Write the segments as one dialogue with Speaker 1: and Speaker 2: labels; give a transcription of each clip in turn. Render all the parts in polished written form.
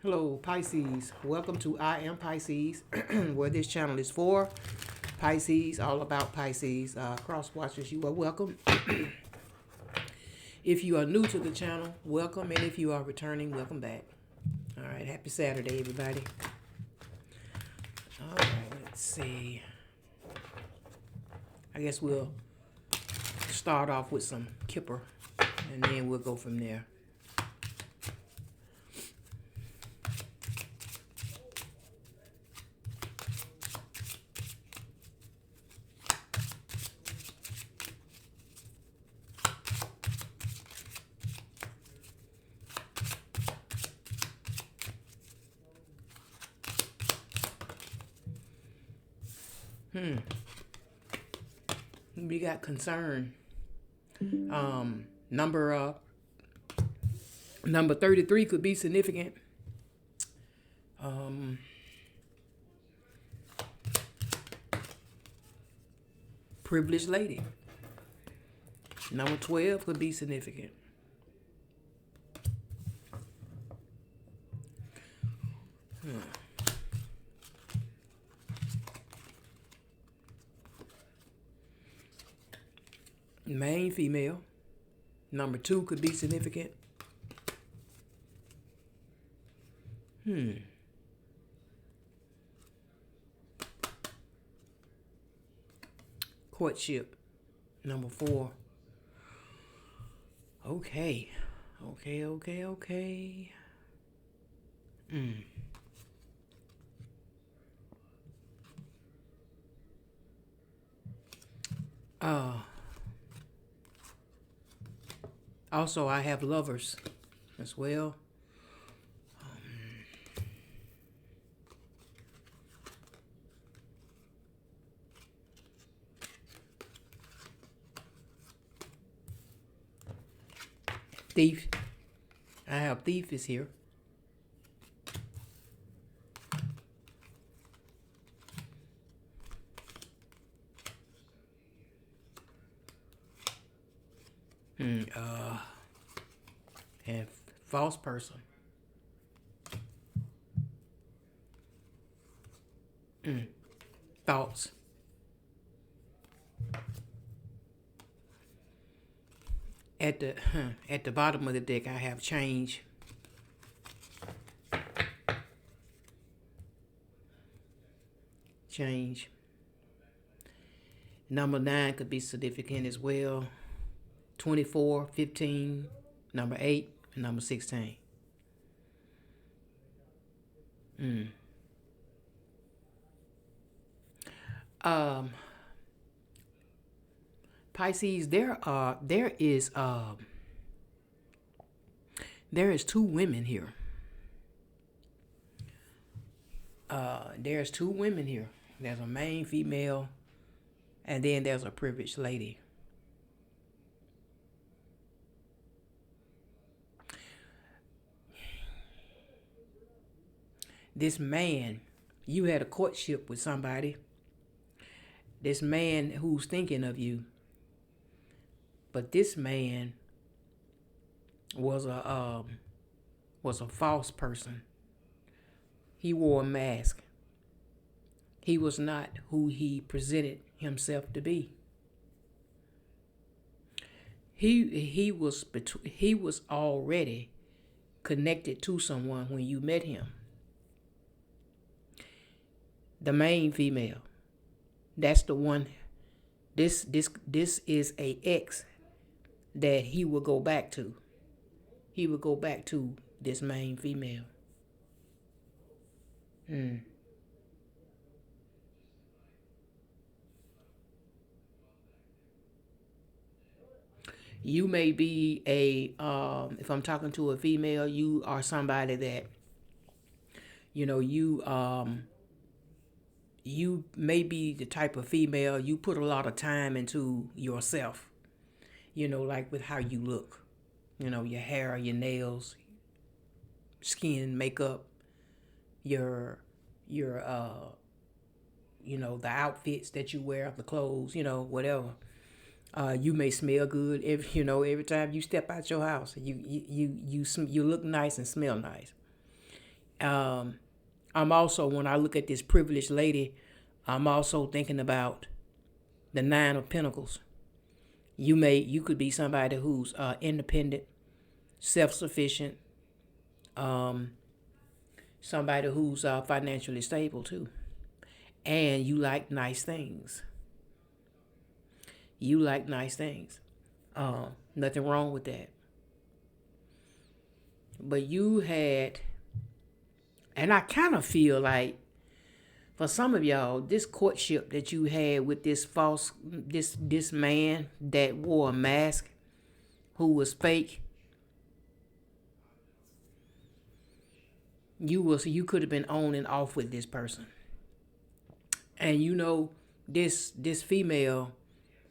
Speaker 1: Hello, Pisces. Welcome to I Am Pisces, where this channel is for Pisces, all about Pisces. Cross watchers, you are welcome. If you are new to the channel, welcome. And if you are returning, welcome back. All right, happy Saturday, everybody. All right, let's see. I guess we'll start off with some Kipper, and then we'll go from there. We got concern. Number 33 could be significant. Privileged lady. Number 12 could be significant. Main female. Number 2 could be significant. Courtship. Number 4. Okay. Also, I have lovers as well. Thief. I have thief is here. And false person. Thoughts. At the bottom of the deck, I have change. Change. Number 9 could be significant as well. 24, 15, number 8, and number 16. Pisces, there is 2 women here. There's 2 women here. There's a main female, and then there's a privileged lady. This man, you had a courtship with somebody. This man who's thinking of you. But this man was a false person. He wore a mask. He was not who he presented himself to be. He was already connected to someone when you met him. The main female. That's the one. This is a ex that he will go back to. He will go back to this main female. You may be if I'm talking to a female, you are somebody that, you may be the type of female, you put a lot of time into yourself, like with how you look, your hair, your nails, skin, makeup, your the outfits that you wear, the clothes, whatever. You may smell good every time you step out your house. You look nice and smell nice. Um, I'm also, when I look at this privileged lady, I'm also thinking about the Nine of Pentacles. You could be somebody who's independent, self-sufficient, um, somebody who's financially stable too, and you like nice things. You like nice things. Nothing wrong with that. But you had, and I kind of feel like for some of y'all, this courtship that you had with this man that wore a mask, who was fake, you could have been on and off with this person. And this female,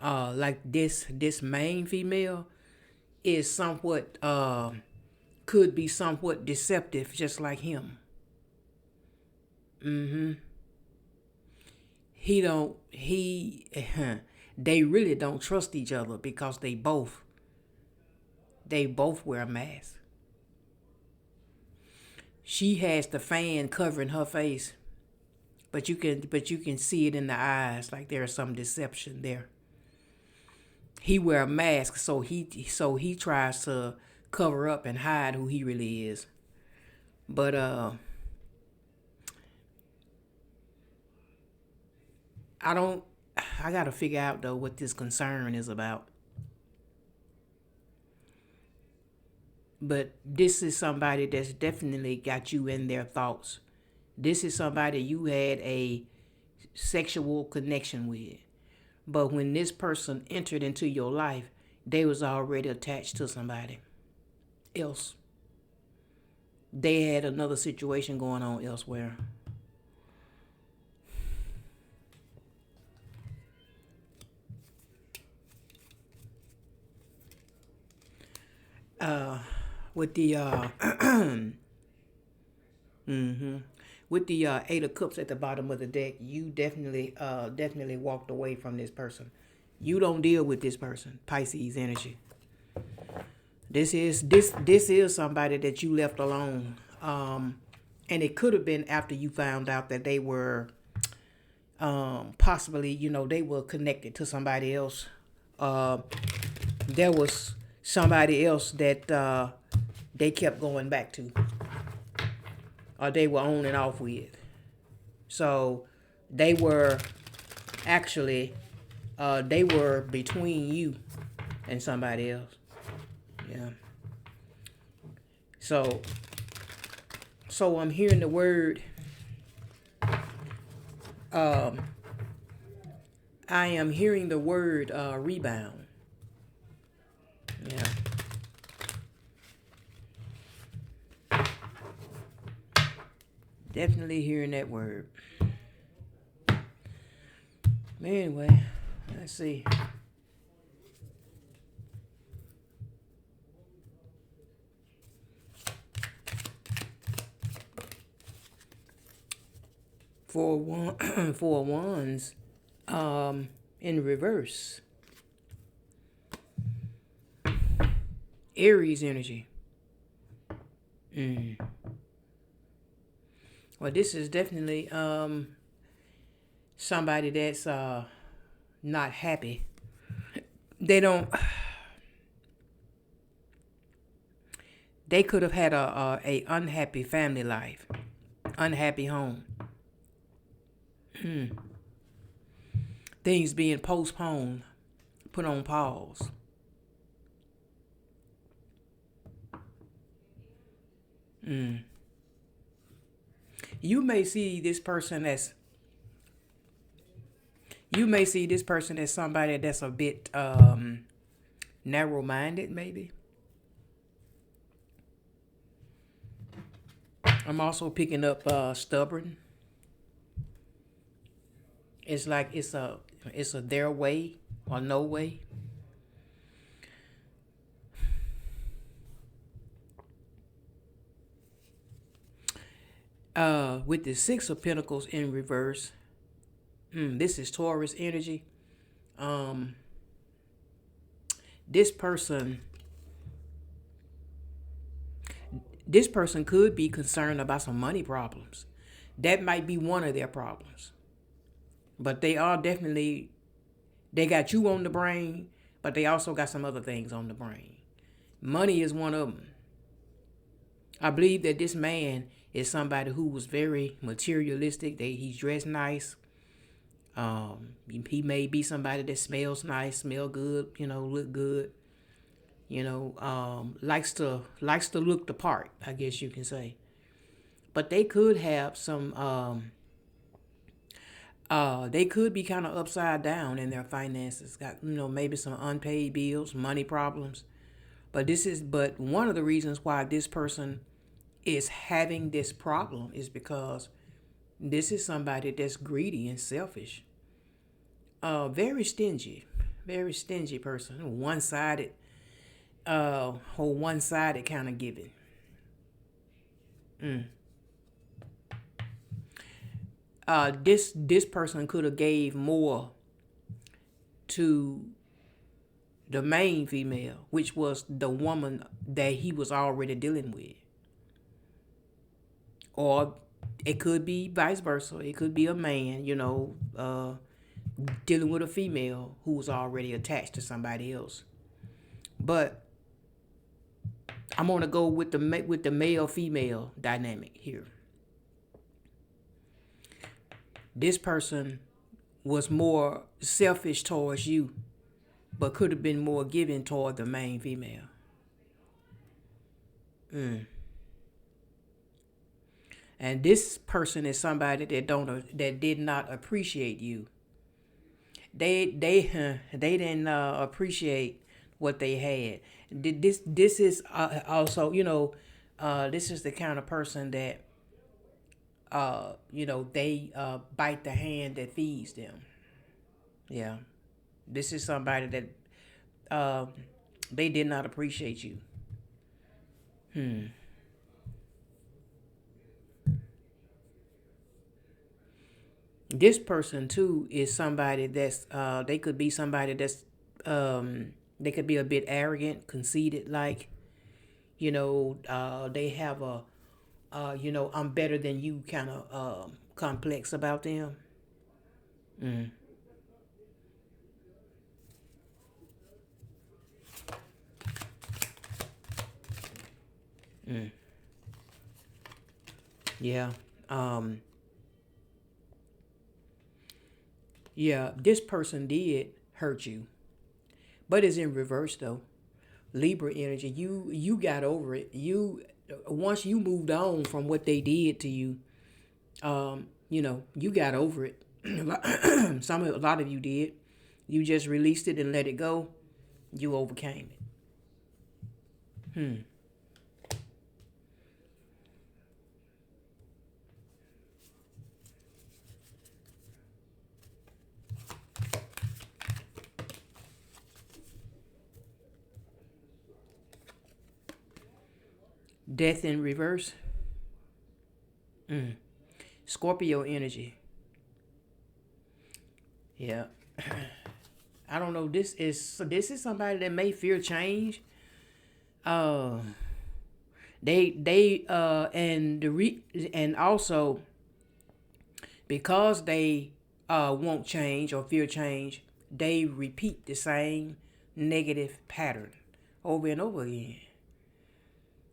Speaker 1: like this main female, is somewhat could be somewhat deceptive, just like him. Mm-hmm. He don't he They really don't trust each other because they both wear a mask. She has the fan covering her face, but you can see it in the eyes, like there's some deception there. He wear a mask, so he tries to cover up and hide who he really is. But I don't. I gotta figure out though what this concern is about. But this is somebody that's definitely got you in their thoughts. This is somebody you had a sexual connection with. But when this person entered into your life, they was already attached to somebody else. They had another situation going on elsewhere. Uh, with the mm-hmm. With the Eight of Cups at the bottom of the deck, you definitely walked away from this person. You don't deal with this person, Pisces energy. This is somebody that you left alone. And it could have been after you found out that they were possibly, they were connected to somebody else. There was somebody else that they kept going back to, or they were on and off with. So they were actually they were between you and somebody else. Yeah. So I'm hearing the word. I am hearing the word rebound. Yeah. Definitely hearing that word. Anyway, let's see. Four wands, in reverse. Aries energy. Well, this is definitely somebody that's not happy. They don't. They could have had a unhappy family life, unhappy home. Things being postponed, put on pause. You may see this person as somebody that's a bit narrow-minded, maybe. I'm also picking up stubborn. It's like it's a their way or no way. With the Six of Pentacles in reverse, this is Taurus energy. This person, This person could be concerned about some money problems. That might be one of their problems. But they are definitely, they got you on the brain, but they also got some other things on the brain. Money is one of them. I believe that this man is somebody who was very materialistic. He's dressed nice. He may be somebody that smells nice, smell good, look good. Likes to look the part, I guess you can say. But they could have some. They could be kind of upside down in their finances. Got maybe some unpaid bills, money problems. But one of the reasons why this person is having this problem is because this is somebody that's greedy and selfish. Very stingy person. One-sided, whole one-sided kind of giving. This person could have gave more to the main female, which was the woman that he was already dealing with. Or it could be vice versa. It could be a man, dealing with a female who was already attached to somebody else. But I'm gonna go with the male female dynamic here. This person was more selfish towards you, but could have been more giving toward the main female. And this person is somebody that did not appreciate you. They didn't appreciate what they had. This is also this is the kind of person that they bite the hand that feeds them. Yeah, this is somebody that they did not appreciate you. This person too is somebody that's they could be somebody that's they could be a bit arrogant, conceited, like they have a I'm better than you kind of complex about them. Yeah. Um, yeah, this person did hurt you, but it's in reverse though. Libra energy, you got over it. You once you moved on from what they did to you, you got over it. A lot of you did. You just released it and let it go. You overcame it. Death in reverse. Scorpio energy. Yeah. I don't know. This is somebody that may fear change. Uh, they and also because they won't change or fear change, they repeat the same negative pattern over and over again.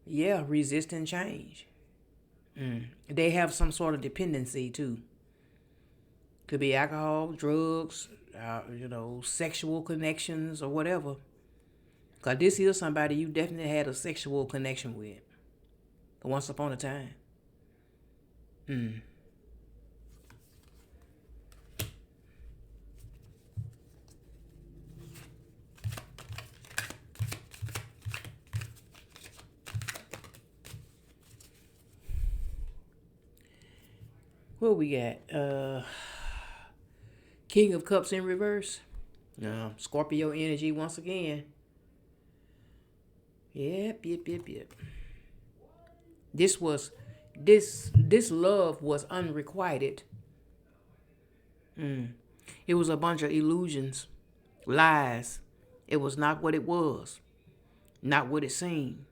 Speaker 1: Yeah, resisting change. They have some sort of dependency too. Could be alcohol, drugs, sexual connections or whatever. Cause this is somebody you definitely had a sexual connection with once upon a time. What we got? King of Cups in reverse. Scorpio energy once again. Yep. This love was unrequited. It was a bunch of illusions, lies. It was not what it was, not what it seemed.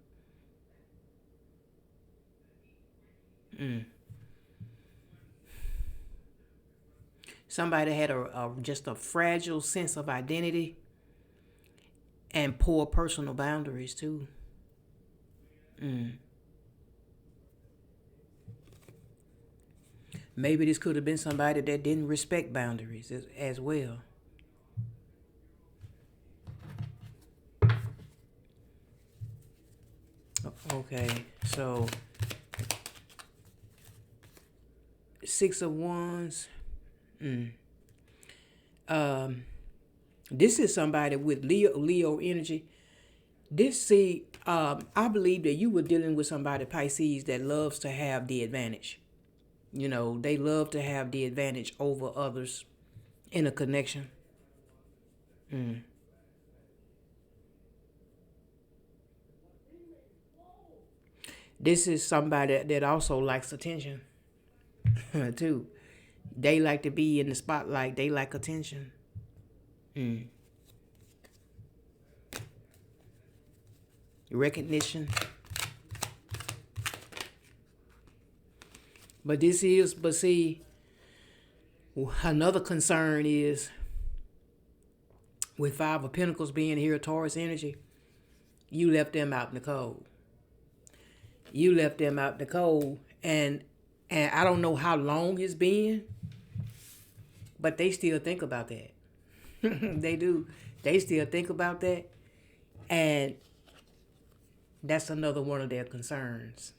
Speaker 1: Somebody had just a fragile sense of identity and poor personal boundaries too. Maybe this could have been somebody that didn't respect boundaries as well. Okay, so Six of Wands. Um, this is somebody with Leo energy. I believe that you were dealing with somebody, Pisces, that loves to have the advantage. You know, they love to have the advantage over others in a connection. This is somebody that also likes attention too. They like to be in the spotlight. They like attention. Recognition. But see, another concern is with Five of Pentacles being here, Taurus energy, you left them out in the cold. You left them out in the cold, and I don't know how long it's been, but they still think about that. They do. They still think about that, and that's another one of their concerns.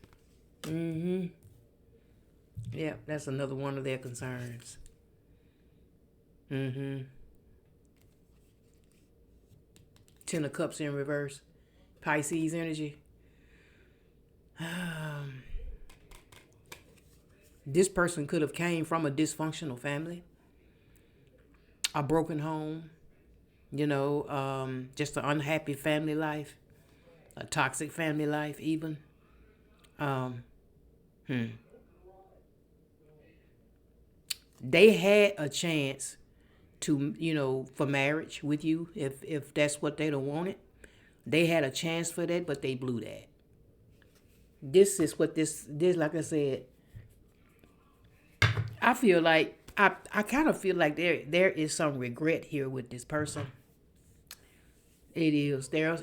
Speaker 1: Yeah, that's another one of their concerns. Ten of Cups in reverse. Pisces energy. This person could have came from a dysfunctional family, a broken home, just an unhappy family life, a toxic family life even. Um, they had a chance to, for marriage with you if that's what they don't want it. They had a chance for that, but they blew that. This is what this like I said, I feel like I kind of feel like there is some regret here with this person. It is there is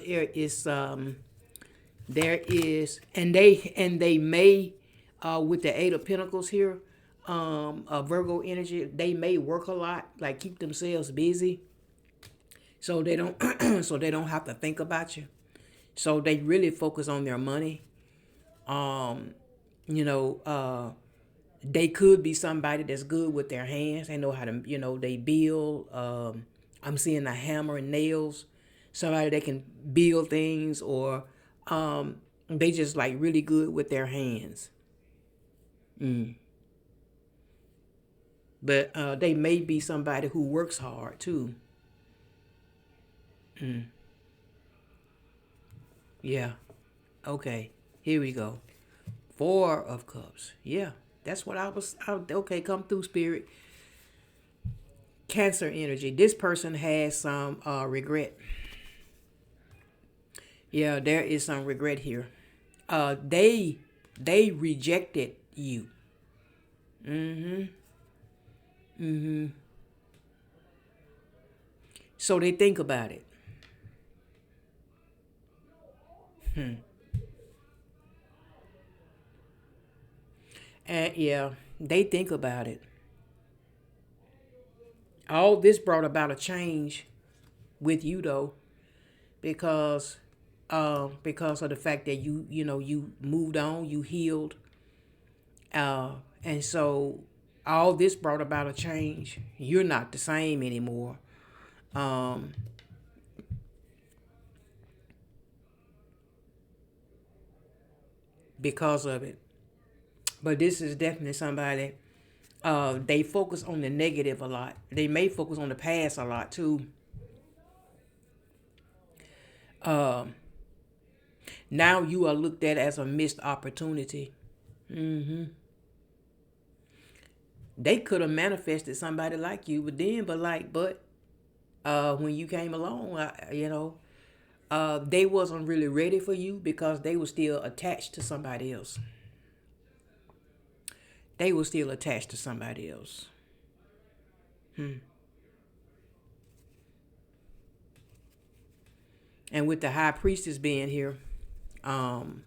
Speaker 1: and they may with the Eight of Pentacles here, Virgo energy, they may work a lot, like keep themselves busy, so they don't so they don't have to think about you. So they really focus on their money. Um, you know, they could be somebody that's good with their hands. They know how to, they build. I'm seeing a hammer and nails. Somebody that can build things, or they just like really good with their hands. But they may be somebody who works hard too. Yeah. Okay. Here we go. Four of Cups. Yeah. That's what okay, come through, Spirit. Cancer energy. This person has some regret. Yeah, there is some regret here. They rejected you. So they think about it. And yeah, they think about it. All this brought about a change with you though, because because of the fact that you moved on, you healed, and so all this brought about a change. You're not the same anymore. Um, because of it. But this is definitely somebody. They focus on the negative a lot. They may focus on the past a lot too. Um, Now you are looked at as a missed opportunity. They could have manifested somebody like you, but when you came along, they wasn't really ready for you because they were still attached to somebody else. they were still attached to somebody else. And with the high priestess being here, um,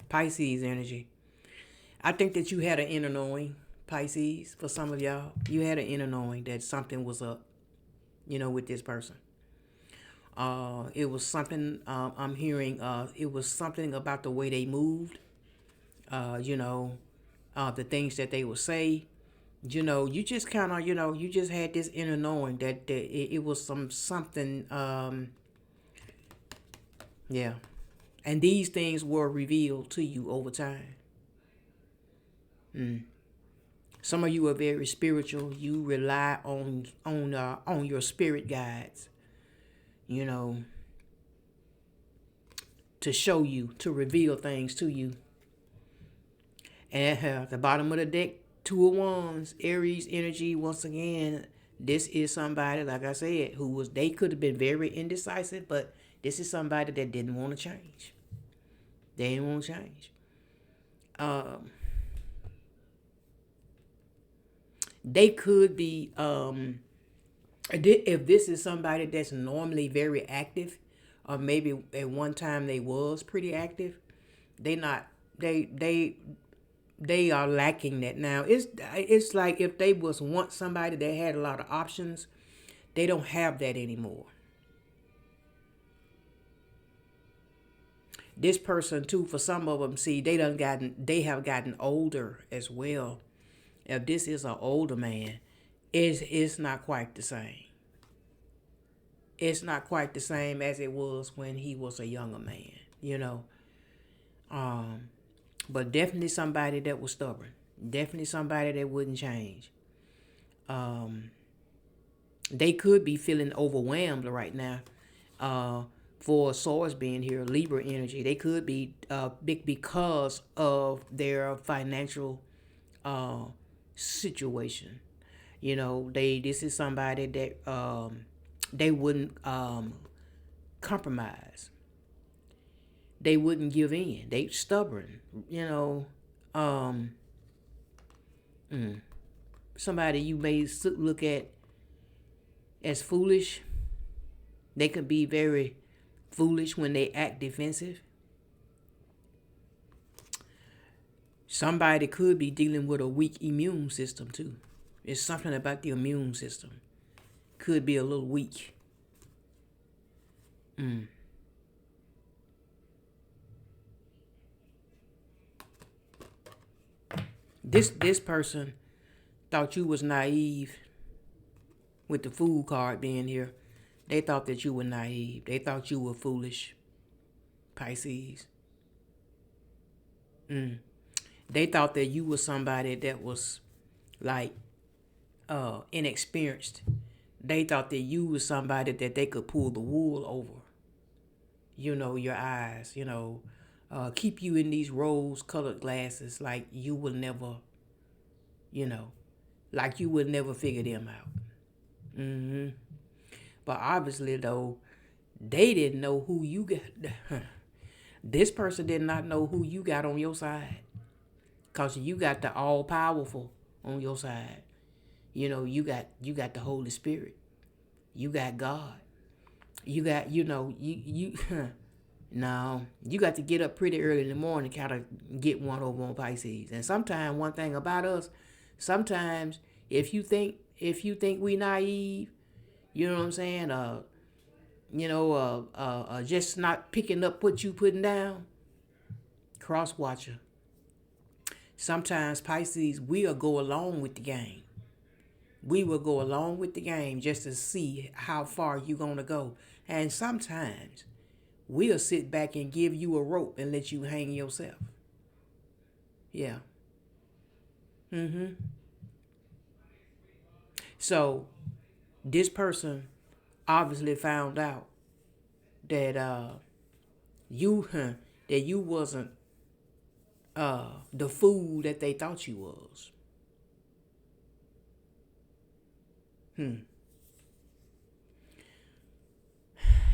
Speaker 1: Pisces energy, I think that you had an inner knowing, Pisces, for some of y'all. You had an inner knowing that something was up, with this person. It was something I'm hearing. It was something about the way they moved. Uh, you know, the things that they would say. You just kind of, you just had this inner knowing that it was something. Yeah, and these things were revealed to you over time. Some of you are very spiritual. You rely on your spirit guides. You know, to show you, to reveal things to you. And at the bottom of the deck, Two of Wands, Aries energy. Once again, this is somebody, like I said, they could have been very indecisive, but this is somebody that didn't want to change. They didn't want to change. Um, they could be, if this is somebody that's normally very active, or maybe at one time they was pretty active, they not, they are lacking that now. It's like if they was once somebody that had a lot of options, they don't have that anymore. This person too, for some of them, see, they have gotten older as well. If this is an older man, it's not quite the same. It's not quite the same as it was when he was a younger man, you know. Um, but definitely somebody that was stubborn. Definitely somebody that wouldn't change. Um, they could be feeling overwhelmed right now. For swords being here, Libra energy, they could be big because of their financial uh, situation. This is somebody that they wouldn't compromise. They wouldn't give in. They stubborn. Um, somebody you may look at as foolish. They could be very foolish when they act defensive. Somebody could be dealing with a weak immune system too. It's something about the immune system. Could be a little weak. This person thought you was naive with the fool card being here. They thought that you were naive. They thought you were foolish, Pisces. They thought that you were somebody that was like inexperienced. They thought that you was somebody that they could pull the wool over. Your eyes. Keep you in these rose-colored glasses, like you will never, you know, like you would never figure them out. But obviously, though, they didn't know who you got. This person did not know who you got on your side, cause you got the all powerful on your side. You got the Holy Spirit. You got God. You got you no, you got to get up pretty early in the morning, kind of get one over on Pisces. And sometimes one thing about us, sometimes if you think we naive, you know what I'm saying? Just not picking up what you putting down. Cross watcher. Sometimes Pisces will go along with the game. We will go along with the game just to see how far you're gonna go. And sometimes we'll sit back and give you a rope and let you hang yourself. Yeah. So this person obviously found out that you that you wasn't the fool that they thought you was.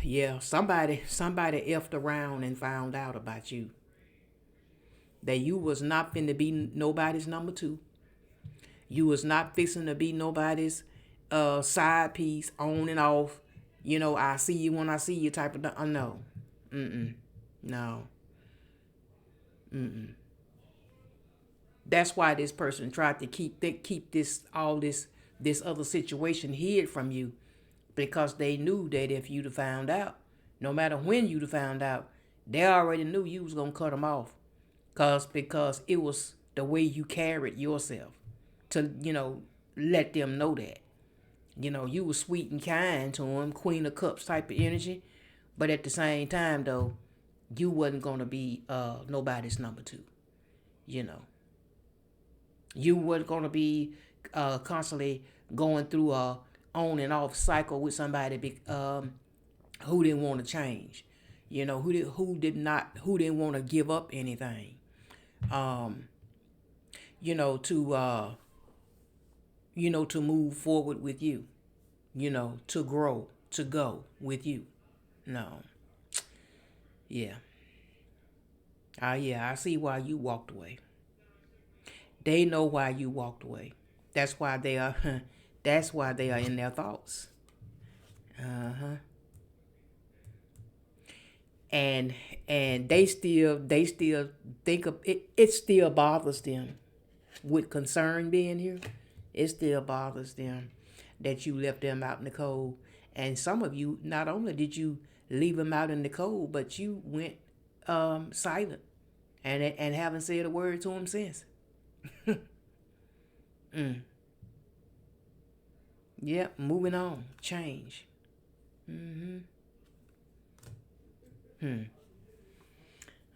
Speaker 1: Yeah, somebody effed around and found out about you. that you was not finna be nobody's number two. You was not fixing to be nobody's side piece on and off. I see you when I see you type of thing. No. Mm-mm. No. Mm-mm. That's why this person tried to keep this other situation hid from you, because they knew that if you'd have found out, no matter when you'd have found out, they already knew you was gonna cut them off, because it was the way you carried yourself to let them know that you were sweet and kind to them, Queen of Cups type of energy, but at the same time though, you wasn't gonna be nobody's number two. You know, you weren't gonna be constantly going through a on and off cycle with somebody who didn't want to change. Who didn't want to give up anything. Um, to to move forward with you. To grow, to go with you. No, yeah, yeah, I see why you walked away. They know why you walked away. That's why they are. That's why they are in their thoughts. Uh huh. And they still think of it. It still bothers them, with concern being here. It still bothers them that you left them out in the cold. And some of you, not only did you leave them out in the cold, but you went silent and haven't said a word to them since. Mm. Yep, moving on. Change. Mm-hmm. Hmm.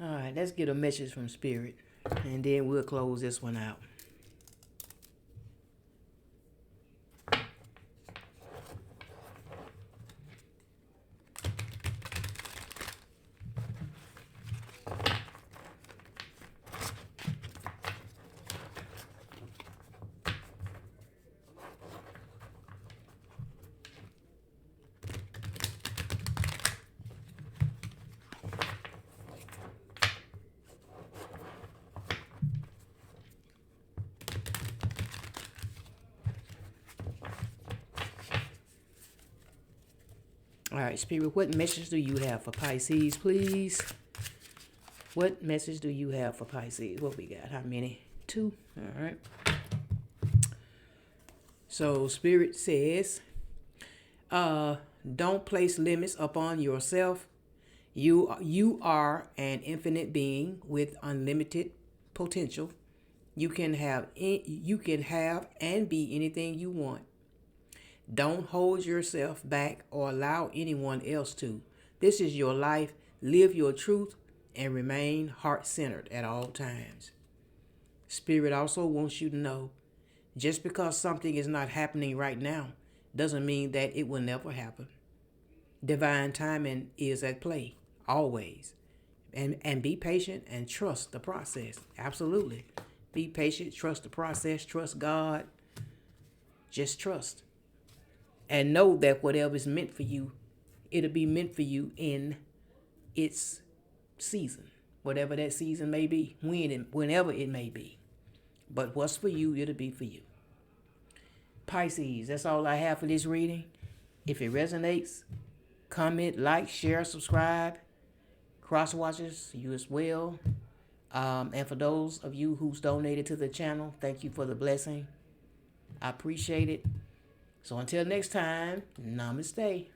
Speaker 1: All right, let's get a message from Spirit, and then we'll close this one out. All right, Spirit, what message do you have for Pisces, please? What message do you have for Pisces? What we got? How many? Two. All right. So Spirit says, don't place limits upon yourself. You are an infinite being with unlimited potential. You can have and be anything you want. Don't hold yourself back or allow anyone else to. This is your life. Live your truth and remain heart-centered at all times. Spirit also wants you to know, just because something is not happening right now doesn't mean that it will never happen. Divine timing is at play, always. And be patient and trust the process. Absolutely. Be patient, trust the process, trust God. Just trust. And know that whatever is meant for you, it'll be meant for you in its season. Whatever that season may be, whenever it may be. But what's for you, it'll be for you. Pisces, that's all I have for this reading. If it resonates, comment, like, share, subscribe. Cross watchers, you as well. And for those of you who's donated to the channel, thank you for the blessing. I appreciate it. So until next time, namaste.